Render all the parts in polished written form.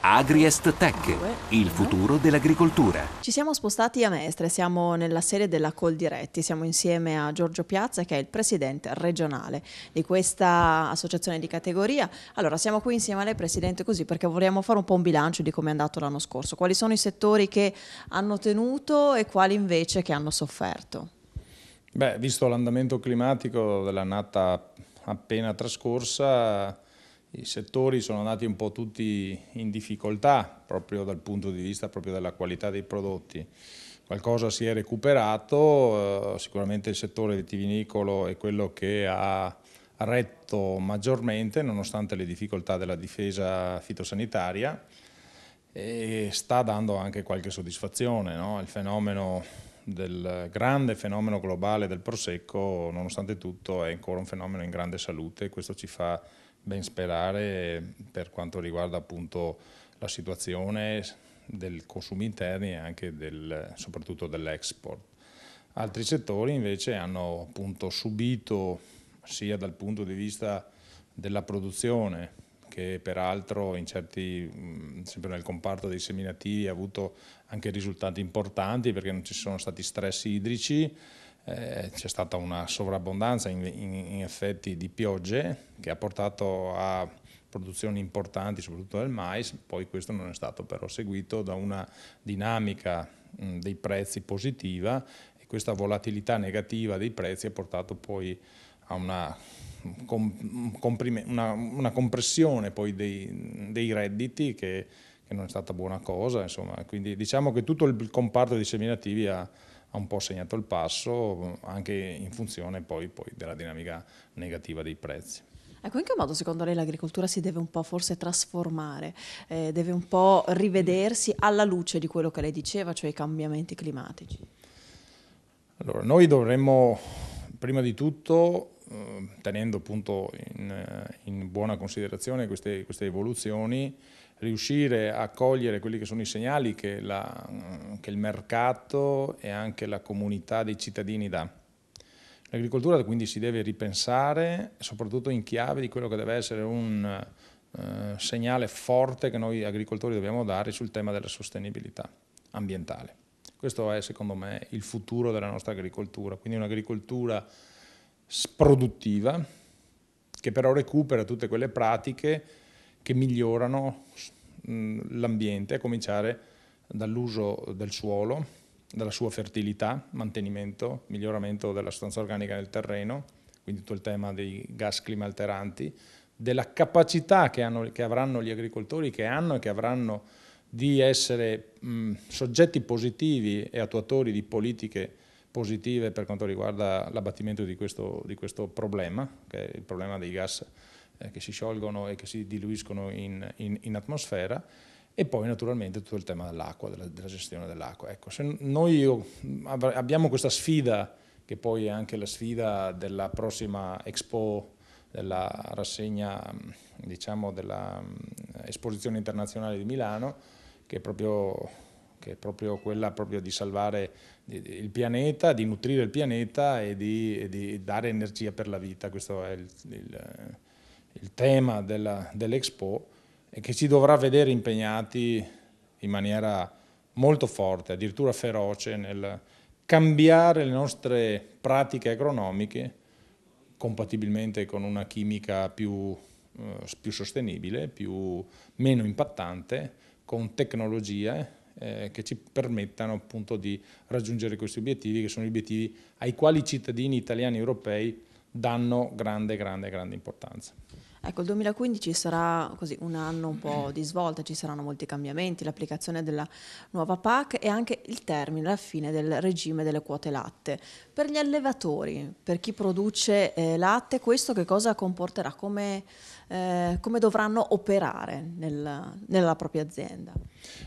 Agriest Tech, il futuro dell'agricoltura. Ci siamo spostati a Mestre, siamo nella sede della Coldiretti, siamo insieme a Giorgio Piazza che è il presidente regionale di questa associazione di categoria. Allora siamo qui insieme a lei presidente così perché vogliamo fare un po' un bilancio di come è andato l'anno scorso, quali sono i settori che hanno tenuto e quali invece che hanno sofferto. Beh, visto l'andamento climatico dell'annata appena trascorsa, i settori sono andati un po' tutti in difficoltà proprio dal punto di vista proprio della qualità dei prodotti. Qualcosa si è recuperato, sicuramente il settore vitivinicolo è quello che ha retto maggiormente nonostante le difficoltà della difesa fitosanitaria e sta dando anche qualche soddisfazione, no? Il fenomeno del grande fenomeno globale del prosecco, nonostante tutto, è ancora un fenomeno in grande salute e questo ci fa ben sperare per quanto riguarda appunto la situazione del consumo interni e anche soprattutto dell'export. Altri settori invece hanno appunto subito sia dal punto di vista della produzione che peraltro sempre nel comparto dei seminativi ha avuto anche risultati importanti perché non ci sono stati stress idrici, c'è stata una sovrabbondanza in effetti di piogge che ha portato a produzioni importanti soprattutto del mais, poi questo non è stato però seguito da una dinamica dei prezzi positiva e questa volatilità negativa dei prezzi ha portato poi a una compressione poi dei redditi che non è stata buona cosa, insomma. Quindi diciamo che tutto il comparto dei seminativi ha un po' segnato il passo anche in funzione poi della dinamica negativa dei prezzi. Ecco, in che modo secondo lei l'agricoltura si deve un po' forse trasformare, deve un po' rivedersi alla luce di quello che lei diceva, cioè i cambiamenti climatici? Allora, noi dovremmo prima di tutto, tenendo appunto in buona considerazione queste evoluzioni, riuscire a cogliere quelli che sono i segnali che il mercato e anche la comunità dei cittadini dà. L'agricoltura quindi si deve ripensare, soprattutto in chiave di quello che deve essere un segnale forte che noi agricoltori dobbiamo dare sul tema della sostenibilità ambientale. Questo è secondo me il futuro della nostra agricoltura, quindi un'agricoltura produttiva che però recupera tutte quelle pratiche che migliorano l'ambiente, a cominciare dall'uso del suolo, dalla sua fertilità, mantenimento, miglioramento della sostanza organica del terreno, quindi tutto il tema dei gas climalteranti, della capacità che avranno gli agricoltori, che hanno e che avranno di essere soggetti positivi e attuatori di politiche positive per quanto riguarda l'abbattimento di questo problema, che è il problema dei gas che si sciolgono e che si diluiscono in atmosfera, e poi naturalmente tutto il tema dell'acqua, della gestione dell'acqua. Ecco, se noi abbiamo questa sfida, che poi è anche la sfida della prossima Expo, della rassegna, diciamo, della Esposizione Internazionale di Milano, che è proprio quella di salvare il pianeta, di nutrire il pianeta e di dare energia per la vita. Questo è il tema dell'Expo e che ci dovrà vedere impegnati in maniera molto forte, addirittura feroce, nel cambiare le nostre pratiche agronomiche compatibilmente con una chimica più sostenibile, meno impattante, con tecnologie che ci permettano appunto di raggiungere questi obiettivi, che sono gli obiettivi ai quali i cittadini italiani e europei danno grande importanza. Ecco, il 2015 sarà così un anno un po' di svolta, ci saranno molti cambiamenti, l'applicazione della nuova PAC e anche il termine, la fine del regime delle quote latte. Per gli allevatori, per chi produce latte, questo che cosa comporterà? Come dovranno operare nella propria azienda?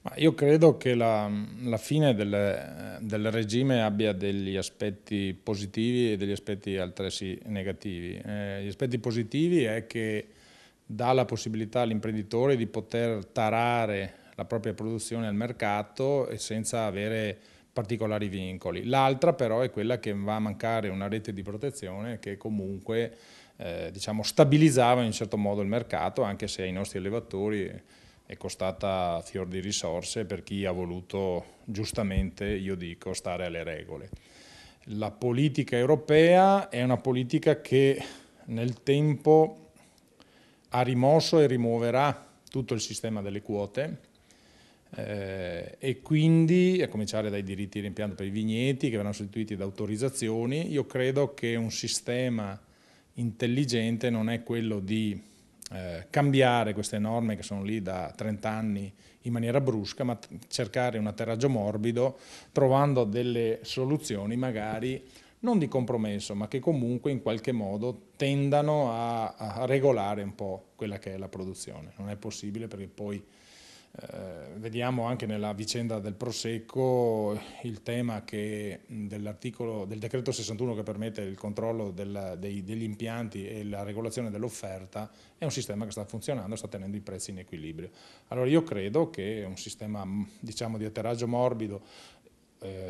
Ma io credo che la fine del regime abbia degli aspetti positivi e degli aspetti altresì negativi. Gli aspetti positivi è che dà la possibilità all'imprenditore di poter tarare la propria produzione al mercato e senza avere particolari vincoli. L'altra però è quella che va a mancare una rete di protezione che comunque diciamo, stabilizzava in un certo modo il mercato, anche se ai nostri allevatori è costata fior di risorse per chi ha voluto, giustamente, io dico, stare alle regole. La politica europea è una politica che nel tempo ha rimosso e rimuoverà tutto il sistema delle quote, e quindi, a cominciare dai diritti di rimpianto per i vigneti, che verranno sostituiti da autorizzazioni. Io credo che un sistema intelligente non è quello di cambiare queste norme che sono lì da 30 anni in maniera brusca, ma cercare un atterraggio morbido, trovando delle soluzioni magari non di compromesso, ma che comunque in qualche modo tendano a regolare un po' quella che è la produzione. Non è possibile, perché poi vediamo anche nella vicenda del Prosecco il tema che del decreto 61, che permette il controllo degli impianti e la regolazione dell'offerta, è un sistema che sta funzionando, sta tenendo i prezzi in equilibrio. Allora io credo che un sistema, diciamo, di atterraggio morbido,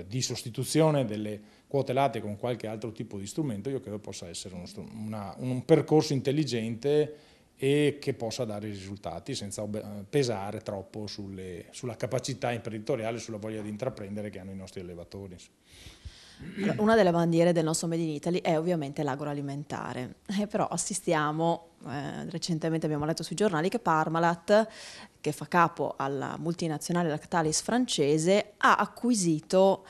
di sostituzione delle quote latte con qualche altro tipo di strumento, io credo possa essere un percorso intelligente e che possa dare risultati senza pesare troppo sulla capacità imprenditoriale, sulla voglia di intraprendere che hanno i nostri allevatori. Una delle bandiere del nostro Made in Italy è ovviamente l'agroalimentare, però assistiamo, recentemente abbiamo letto sui giornali che Parmalat, che fa capo alla multinazionale Lactalis francese, ha acquisito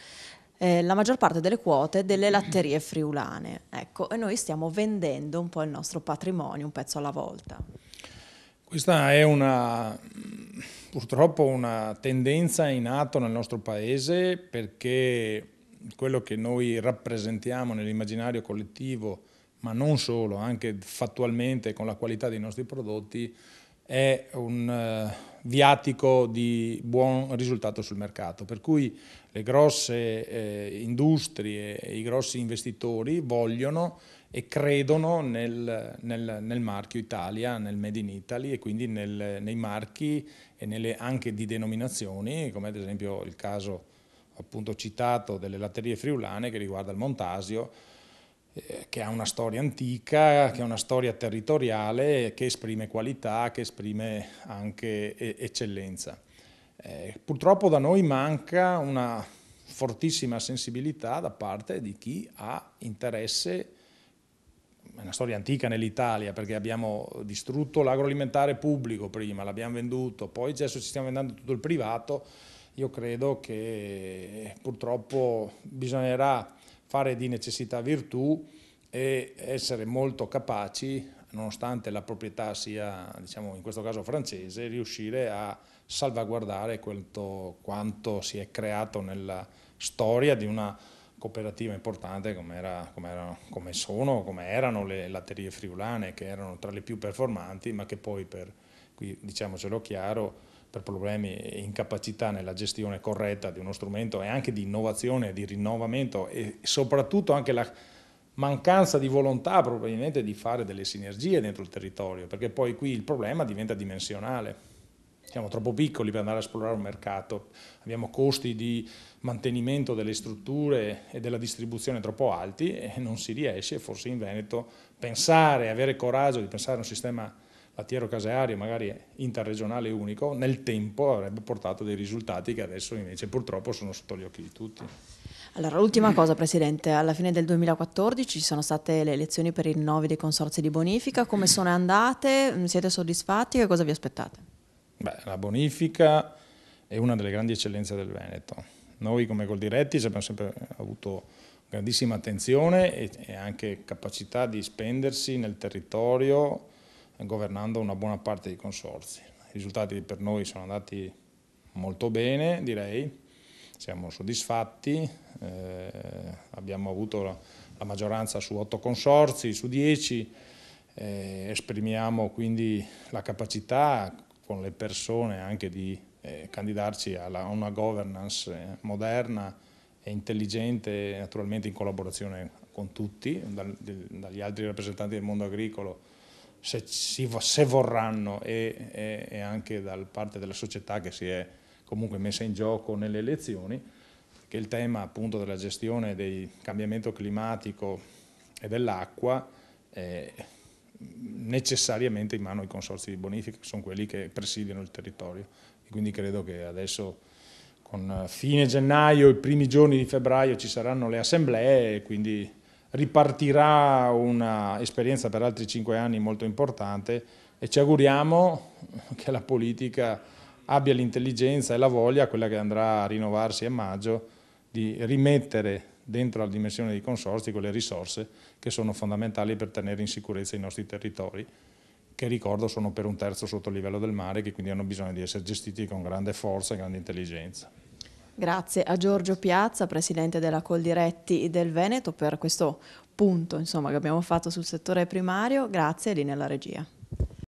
la maggior parte delle quote delle latterie friulane. Ecco, e noi stiamo vendendo un po' il nostro patrimonio, un pezzo alla volta. Questa è purtroppo una tendenza in atto nel nostro paese, perché quello che noi rappresentiamo nell'immaginario collettivo, ma non solo, anche fattualmente con la qualità dei nostri prodotti, è un viatico di buon risultato sul mercato, per cui le grosse industrie e i grossi investitori vogliono e credono nel marchio Italia, nel Made in Italy, e quindi nei marchi e anche di denominazioni, come ad esempio il caso appunto citato delle latterie friulane, che riguarda il Montasio, che ha una storia antica, che ha una storia territoriale, che esprime qualità, che esprime anche eccellenza. Purtroppo da noi manca una fortissima sensibilità da parte di chi ha interesse. È una storia antica nell'Italia, perché abbiamo distrutto l'agroalimentare pubblico prima, l'abbiamo venduto, poi adesso ci stiamo vendendo tutto il privato. Io credo che purtroppo bisognerà fare di necessità virtù e essere molto capaci, nonostante la proprietà sia, diciamo, in questo caso francese, riuscire a salvaguardare quanto si è creato nella storia di una cooperativa importante come erano le latterie friulane, che erano tra le più performanti, ma che poi, qui diciamocelo chiaro, per problemi e incapacità nella gestione corretta di uno strumento, e anche di innovazione, di rinnovamento, e soprattutto anche la mancanza di volontà probabilmente di fare delle sinergie dentro il territorio, perché poi qui il problema diventa dimensionale. Siamo troppo piccoli per andare a esplorare un mercato, abbiamo costi di mantenimento delle strutture e della distribuzione troppo alti e non si riesce, forse in Veneto, avere coraggio di pensare a un sistema lattiero-caseario magari interregionale unico, nel tempo avrebbe portato dei risultati che adesso invece purtroppo sono sotto gli occhi di tutti. Allora, l'ultima cosa, Presidente, alla fine del 2014 ci sono state le elezioni per i rinnovi dei consorzi di bonifica, come sono andate? Siete soddisfatti? Che cosa vi aspettate? Beh, la bonifica è una delle grandi eccellenze del Veneto. Noi come Coldiretti abbiamo sempre avuto grandissima attenzione e anche capacità di spendersi nel territorio, governando una buona parte dei consorzi. I risultati per noi sono andati molto bene, direi, siamo soddisfatti, abbiamo avuto la maggioranza su 8 consorzi, su 10, esprimiamo quindi la capacità con le persone anche di candidarci a una governance moderna e intelligente, naturalmente in collaborazione con tutti, dagli altri rappresentanti del mondo agricolo, se vorranno, e anche da parte della società che si è comunque messa in gioco nelle elezioni, che il tema appunto della gestione del cambiamento climatico e dell'acqua necessariamente in mano ai consorzi di bonifica, che sono quelli che presidiano il territorio. E quindi credo che adesso con fine gennaio, i primi giorni di febbraio ci saranno le assemblee e quindi ripartirà una esperienza per altri 5 anni molto importante e ci auguriamo che la politica abbia l'intelligenza e la voglia, quella che andrà a rinnovarsi a maggio, di rimettere dentro la dimensione dei consorzi quelle risorse che sono fondamentali per tenere in sicurezza i nostri territori, che ricordo sono per 1/3 sotto il livello del mare, che quindi hanno bisogno di essere gestiti con grande forza e grande intelligenza. Grazie a Giorgio Piazza, presidente della Coldiretti del Veneto, per questo punto, insomma, che abbiamo fatto sul settore primario. Grazie, lì nella regia.